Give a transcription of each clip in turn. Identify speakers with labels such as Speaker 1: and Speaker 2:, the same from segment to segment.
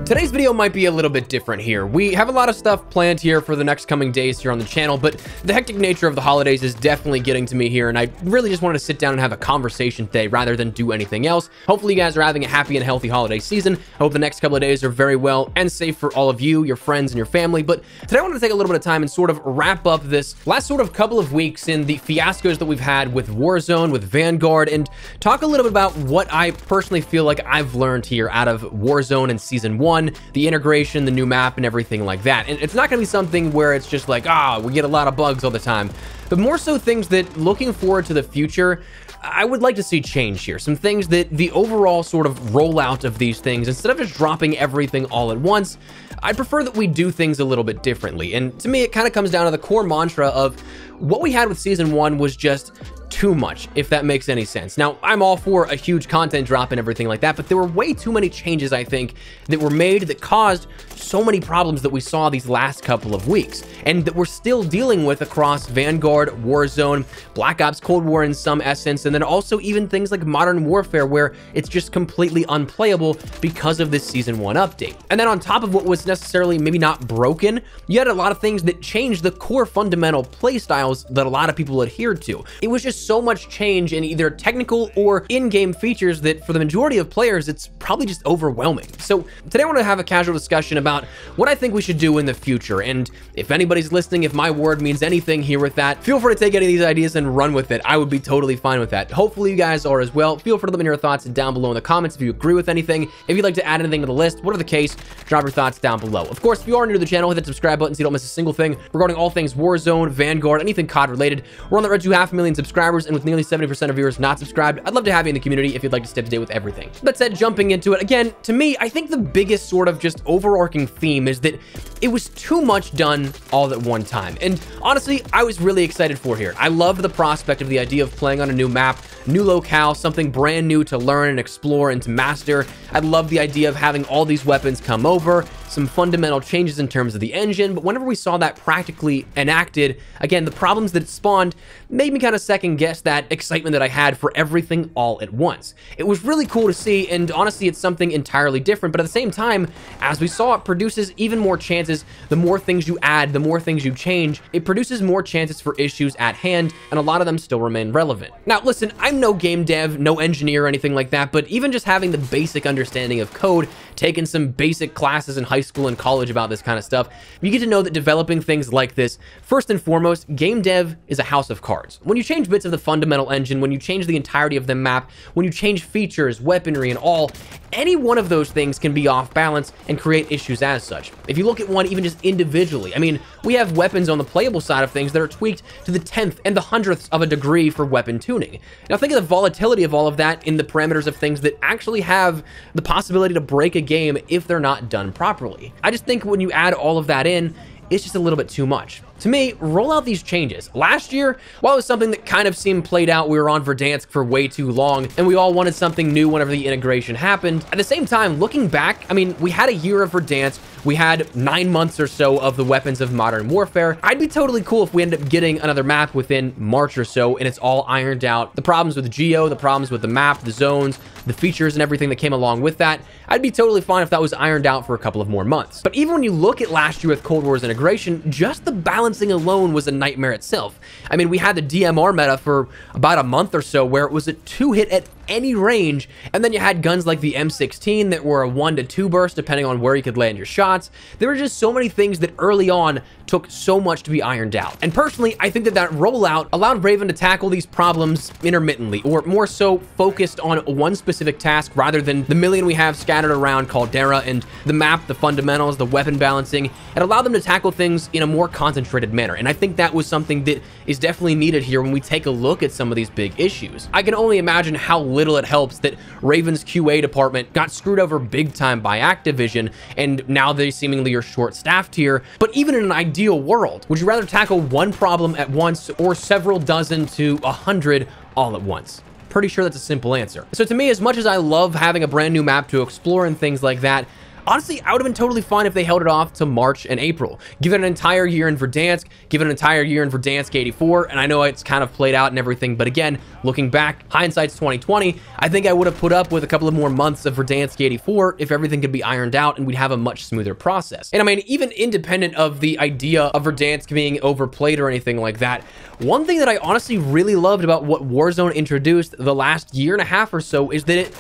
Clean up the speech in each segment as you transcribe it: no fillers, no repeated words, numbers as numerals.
Speaker 1: Today's video might be a little bit different here. We have a lot of stuff planned here for the next coming days here on the channel, but the hectic nature of the holidays is definitely getting to me here, and I really just wanted to sit down and have a conversation today rather than do anything else. Hopefully you guys are having a happy and healthy holiday season. I hope the next couple of days are very well and safe for all of you, your friends, and your family. But today I want to take a little bit of time and sort of wrap up this last sort of couple of weeks in the fiascos that we've had with Warzone, with Vanguard, and talk a little bit about what I personally feel like I've learned here out of Warzone in Season 1, the integration, the new map, and everything like that. And it's not going to be something where it's just like, we get a lot of bugs all the time, but more so things that, looking forward to the future, I would like to see change here. Some things that the overall sort of rollout of these things, instead of just dropping everything all at once, I prefer that we do things a little bit differently. And to me, it kind of comes down to the core mantra of what we had with Season 1 was just too much, if that makes any sense. Now, I'm all for a huge content drop and everything like that, but there were way too many changes, I think, that were made that caused so many problems that we saw these last couple of weeks, and that we're still dealing with across Vanguard, Warzone, Black Ops Cold War in some essence, and then also even things like Modern Warfare, where it's just completely unplayable because of this Season 1 update. And then on top of what was necessarily maybe not broken, you had a lot of things that changed the core fundamental play styles that a lot of people adhered to. It was just so much change in either technical or in-game features that for the majority of players, it's probably just overwhelming. So today I want to have a casual discussion about what I think we should do in the future. And if anybody's listening, if my word means anything here with that, feel free to take any of these ideas and run with it. I would be totally fine with that. Hopefully you guys are as well. Feel free to let me know your thoughts down below in the comments if you agree with anything. If you'd like to add anything to the list, whatever the case, drop your thoughts down below. Of course, if you are new to the channel, hit that subscribe button so you don't miss a single thing regarding all things Warzone, Vanguard, anything COD related. We're on the road to 500,000 subscribers, and with nearly 70% of viewers not subscribed, I'd love to have you in the community if you'd like to stay up to date with everything. That said, jumping into it, again, to me, I think the biggest sort of just overarching theme is that it was too much done all at one time. And honestly, I was really excited for here. I love the prospect of the idea of playing on a new map, new locale, something brand new to learn and explore and to master. I love the idea of having all these weapons come over, some fundamental changes in terms of the engine, but whenever we saw that practically enacted, again, the problems that it spawned made me kind of second guess that excitement that I had for everything all at once. It was really cool to see, and honestly, it's something entirely different, but at the same time, as we saw, it produces even more chances. The more things you add, the more things you change, it produces more chances for issues at hand, and a lot of them still remain relevant. Now, listen, I'm no game dev, no engineer or anything like that, but even just having the basic understanding of code, taking some basic classes in high school and college about this kind of stuff, you get to know that developing things like this, first and foremost, game dev is a house of cards. When you change bits of the fundamental engine, when you change the entirety of the map, when you change features, weaponry, and all, any one of those things can be off balance and create issues as such. If you look at one even just individually, I mean, we have weapons on the playable side of things that are tweaked to the 10th and the 100th of a degree for weapon tuning. Now think of the volatility of all of that in the parameters of things that actually have the possibility to break a game if they're not done properly. I just think when you add all of that in, it's just a little bit too much. To me, roll out these changes. Last year, while it was something that kind of seemed played out, we were on Verdansk for way too long, and we all wanted something new whenever the integration happened. At the same time, looking back, I mean, we had a year of Verdansk, we had 9 months or so of the weapons of Modern Warfare. I'd be totally cool if we ended up getting another map within March or so, and it's all ironed out. The problems with the geo, the problems with the map, the zones, the features, and everything that came along with that, I'd be totally fine if that was ironed out for a couple of more months. But even when you look at last year with Cold War's integration, just the balancing alone was a nightmare itself. I mean, we had the DMR meta for about a month or so where it was a 2-hit at any range, and then you had guns like the M16 that were a 1 to 2 burst depending on where you could land your shots. There were just so many things that early on took so much to be ironed out. And personally, I think that that rollout allowed Raven to tackle these problems intermittently, or more so focused on one specific task rather than the million we have scattered around Caldera and the map, the fundamentals, the weapon balancing. It allowed them to tackle things in a more concentrated manner. And I think that was something that is definitely needed here when we take a look at some of these big issues. I can only imagine how little it helps that Raven's QA department got screwed over big time by Activision, and now they seemingly are short-staffed here. But even in an ideal world, would you rather tackle one problem at once or several dozen to 100 all at once? Pretty sure that's a simple answer. So to me, as much as I love having a brand new map to explore and things like that, Honestly, I would have been totally fine if they held it off to March and April. Give it an entire year in Verdansk, give it an entire year in Verdansk 84, and I know it's kind of played out and everything, but again, looking back, hindsight's 2020, I think I would have put up with a couple of more months of Verdansk 84 if everything could be ironed out and we'd have a much smoother process. And I mean, even independent of the idea of Verdansk being overplayed or anything like that, one thing that I honestly really loved about what Warzone introduced the last year and a half or so is that it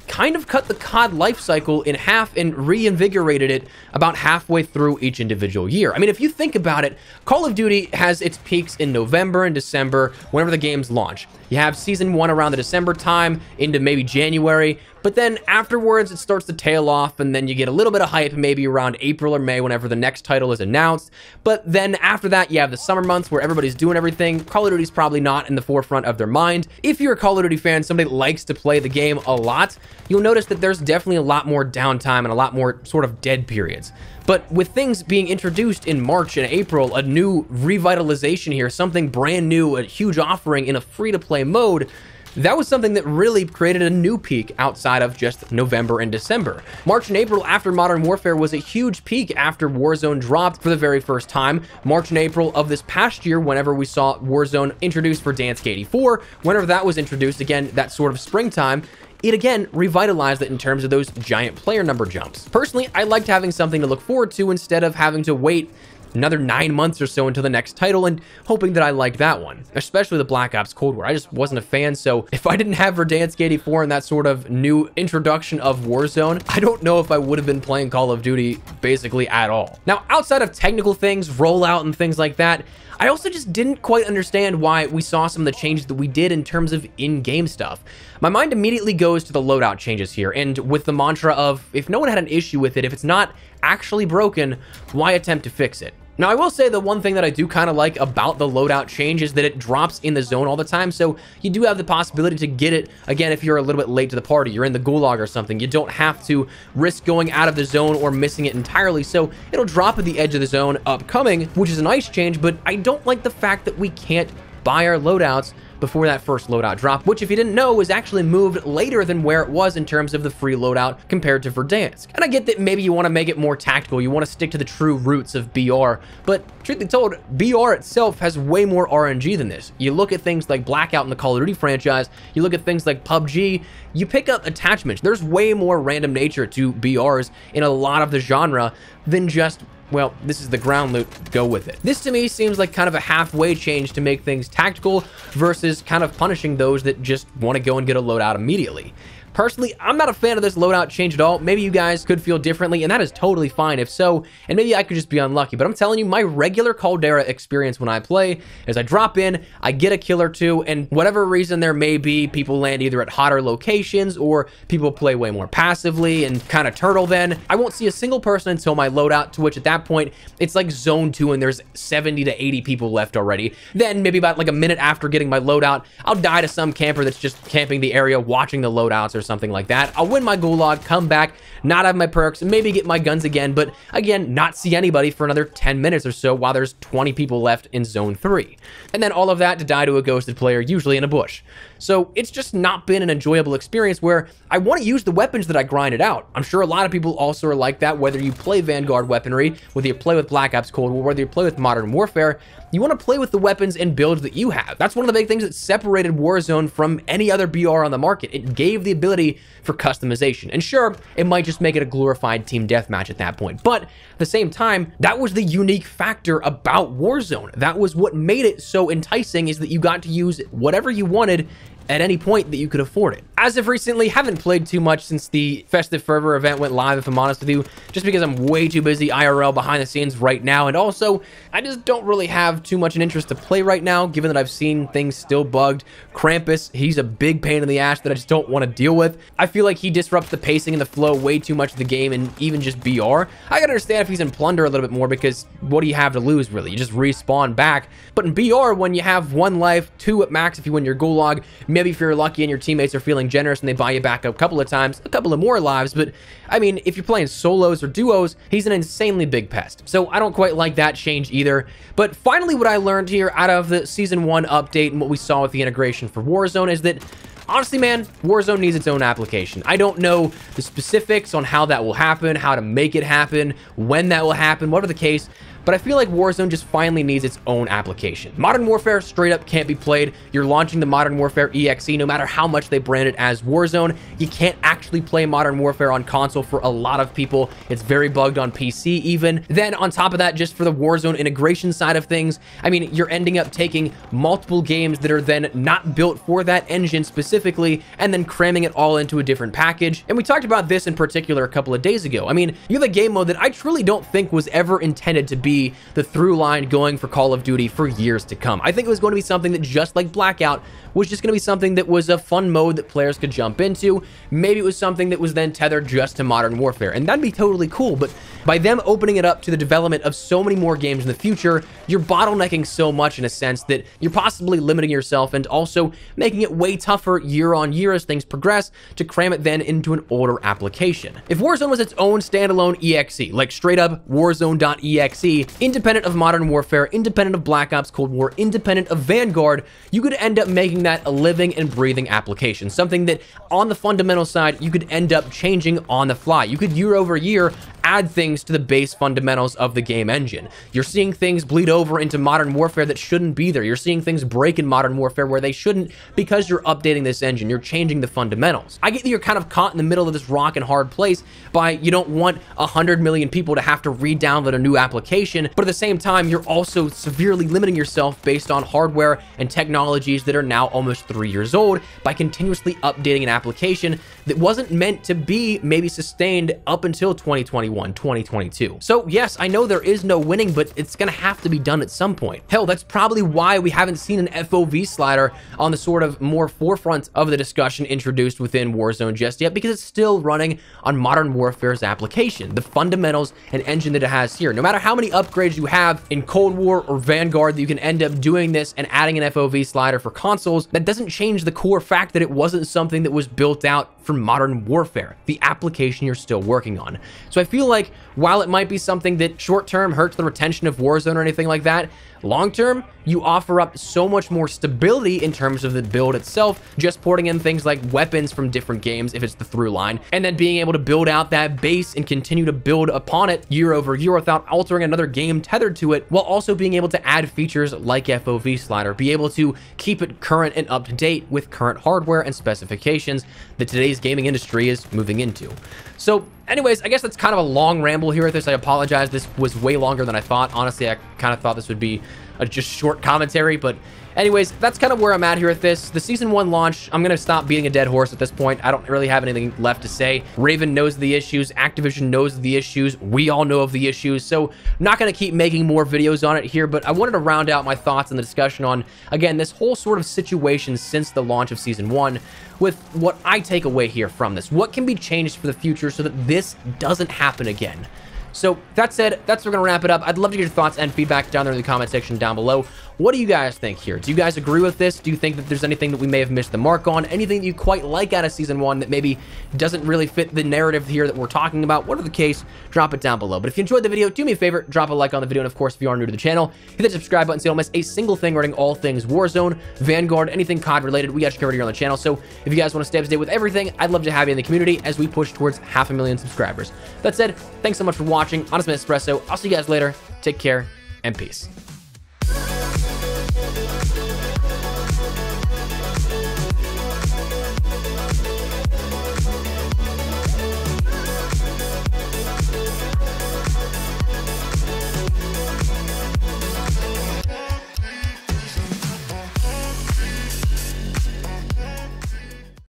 Speaker 1: kind of cut the COD life cycle in half and reinvigorated it about halfway through each individual year. I mean, if you think about it, Call of Duty has its peaks in November and December whenever the games launch. You have Season 1 around the December time into maybe January, but then afterwards it starts to tail off, and then you get a little bit of hype maybe around April or May whenever the next title is announced. But then after that, you have the summer months where everybody's doing everything. Call of Duty's probably not in the forefront of their mind. If you're a Call of Duty fan, somebody that likes to play the game a lot, you'll notice that there's definitely a lot more downtime and a lot more sort of dead periods. But with things being introduced in March and April, a new revitalization here, something brand new, a huge offering in a free-to-play mode, that was something that really created a new peak outside of just November and December. March and April after Modern Warfare was a huge peak after Warzone dropped for the very first time. March and April of this past year, whenever we saw Warzone introduced for Verdansk 84, whenever that was introduced, again, that sort of springtime, it again revitalized it in terms of those giant player number jumps. Personally, I liked having something to look forward to instead of having to wait another 9 months or so until the next title and hoping that I liked that one, especially the Black Ops Cold War. I just wasn't a fan, so if I didn't have Verdansk 84 and that sort of new introduction of Warzone, I don't know if I would have been playing Call of Duty basically at all. Now, outside of technical things, rollout and things like that, I also just didn't quite understand why we saw some of the changes that we did in terms of in-game stuff. My mind immediately goes to the loadout changes here, and with the mantra of, if no one had an issue with it, if it's not actually broken, why attempt to fix it? Now, I will say the one thing that I do kind of like about the loadout change is that it drops in the zone all the time, so you do have the possibility to get it, again, if you're a little bit late to the party, you're in the gulag or something, you don't have to risk going out of the zone or missing it entirely, so it'll drop at the edge of the zone upcoming, which is a nice change, but I don't like the fact that we can't buy our loadouts before that first loadout drop, which if you didn't know was actually moved later than where it was in terms of the free loadout compared to Verdansk. And I get that maybe you want to make it more tactical, you want to stick to the true roots of BR, but truth be told, BR itself has way more RNG than this. You look at things like Blackout in the Call of Duty franchise, you look at things like PUBG, you pick up attachments. There's way more random nature to BRs in a lot of the genre than just, well, this is the ground loot, go with it. This to me seems like kind of a halfway change to make things tactical versus kind of punishing those that just want to go and get a loadout immediately. Personally, I'm not a fan of this loadout change at all. Maybe you guys could feel differently, and that is totally fine if so, and maybe I could just be unlucky, but I'm telling you, my regular Caldera experience when I play is I drop in, I get a kill or two, and whatever reason there may be, people land either at hotter locations or people play way more passively and kind of turtle then. I won't see a single person until my loadout, to which at that point, it's like zone 2 and there's 70 to 80 people left already. Then maybe about like a minute after getting my loadout, I'll die to some camper that's just camping the area watching the loadouts or something like that. I'll win my gulag, come back, not have my perks, maybe get my guns again, but again, not see anybody for another 10 minutes or so while there's 20 people left in zone 3. And then all of that to die to a ghosted player, usually in a bush. So it's just not been an enjoyable experience where I want to use the weapons that I grinded out. I'm sure a lot of people also are like that, whether you play Vanguard weaponry, whether you play with Black Ops Cold War, whether you play with Modern Warfare, you want to play with the weapons and builds that you have. That's one of the big things that separated Warzone from any other BR on the market. It gave the ability for customization. And sure, it might just make it a glorified team deathmatch at that point. But at the same time, that was the unique factor about Warzone. That was what made it so enticing, is that you got to use whatever you wanted at any point that you could afford it. As of recently, haven't played too much since the Festive Fervor event went live, if I'm honest with you, just because I'm way too busy IRL behind the scenes right now, and also, I just don't really have too much an interest to play right now, given that I've seen things still bugged. Krampus, he's a big pain in the ass that I just don't want to deal with. I feel like he disrupts the pacing and the flow way too much of the game, and even just BR. I can understand if he's in Plunder a little bit more, because what do you have to lose, really? You just respawn back. But in BR, when you have 1 life, 2 at max if you win your gulag, maybe if you're lucky and your teammates are feeling generous and they buy you back a couple of times, a couple of more lives, but I mean, if you're playing solos or duos, he's an insanely big pest. So I don't quite like that change either. But finally, what I learned here out of the Season 1 update and what we saw with the integration for Warzone is that honestly, man, Warzone needs its own application. I don't know the specifics on how that will happen, how to make it happen, when that will happen, whatever the case, but I feel like Warzone just finally needs its own application. Modern Warfare straight up can't be played. You're launching the Modern Warfare EXE, no matter how much they brand it as Warzone, you can't actually play Modern Warfare on console for a lot of people. It's very bugged on PC even. Then on top of that, just for the Warzone integration side of things, I mean, you're ending up taking multiple games that are then not built for that engine specifically, and then cramming it all into a different package. And we talked about this in particular a couple of days ago. I mean, you have a game mode that I truly don't think was ever intended to be the through line going for Call of Duty for years to come. I think it was going to be something that, just like Blackout, was just going to be something that was a fun mode that players could jump into. Maybe it was something that was then tethered just to Modern Warfare, and that'd be totally cool. But by them opening it up to the development of so many more games in the future, you're bottlenecking so much in a sense that you're possibly limiting yourself and also making it way tougher year on year as things progress to cram it then into an older application. If Warzone was its own standalone EXE, like straight up Warzone.exe, independent of Modern Warfare, independent of Black Ops Cold War, independent of Vanguard, you could end up making that a living and breathing application, something that on the fundamental side, you could end up changing on the fly. You could year over year add things to the base fundamentals of the game engine. You're seeing things bleed over into Modern Warfare that shouldn't be there. You're seeing things break in Modern Warfare where they shouldn't, because you're updating this engine. You're changing the fundamentals. I get that you're kind of caught in the middle of this rock and hard place by you don't want 100 million people to have to re-download a new application, but at the same time, you're also severely limiting yourself based on hardware and technologies that are now almost 3 years old by continuously updating an application that wasn't meant to be maybe sustained up until 2021. 2022. So yes, I know there is no winning, but it's gonna have to be done at some point. Hell, that's probably why we haven't seen an FOV slider on the sort of more forefront of the discussion introduced within Warzone just yet, because it's still running on Modern Warfare's application, the fundamentals and engine that it has here. No matter how many upgrades you have in Cold War or Vanguard, that you can end up doing this and adding an FOV slider for consoles, that doesn't change the core fact that it wasn't something that was built out for Modern Warfare, the application you're still working on. So I feel like while it might be something that short-term hurts the retention of Warzone or anything like that, long-term, you offer up so much more stability in terms of the build itself, just porting in things like weapons from different games if it's the through line, and then being able to build out that base and continue to build upon it year over year without altering another game tethered to it, while also being able to add features like FOV slider, be able to keep it current and up to date with current hardware and specifications that today's gaming industry is moving into. So anyways, I guess that's kind of a long ramble here with this. I apologize. This was way longer than I thought. Honestly, I kind of thought this would be a just short commentary, but anyways, that's kind of where I'm at here with this. The Season 1 launch, I'm going to stop beating a dead horse at this point. I don't really have anything left to say. Raven knows the issues. Activision knows the issues. We all know of the issues. So I'm not going to keep making more videos on it here, but I wanted to round out my thoughts and the discussion on, again, this whole sort of situation since the launch of Season 1 with what I take away here from this. What can be changed for the future so that this doesn't happen again? So that said, that's where we're going to wrap it up. I'd love to get your thoughts and feedback down there in the comment section down below. What do you guys think here? Do you guys agree with this? Do you think that there's anything that we may have missed the mark on? Anything that you quite like out of Season 1 that maybe doesn't really fit the narrative here that we're talking about? Whatever the case, drop it down below. But if you enjoyed the video, do me a favor, drop a like on the video. And of course, if you are new to the channel, hit that subscribe button so you don't miss a single thing regarding all things Warzone, Vanguard, anything COD related. We got you covered here on the channel. So if you guys want to stay up to date with everything, I'd love to have you in the community as we push towards 500,000 subscribers. That said, thanks so much for watching. Honest Man Espresso. I'll see you guys later. Take care and peace.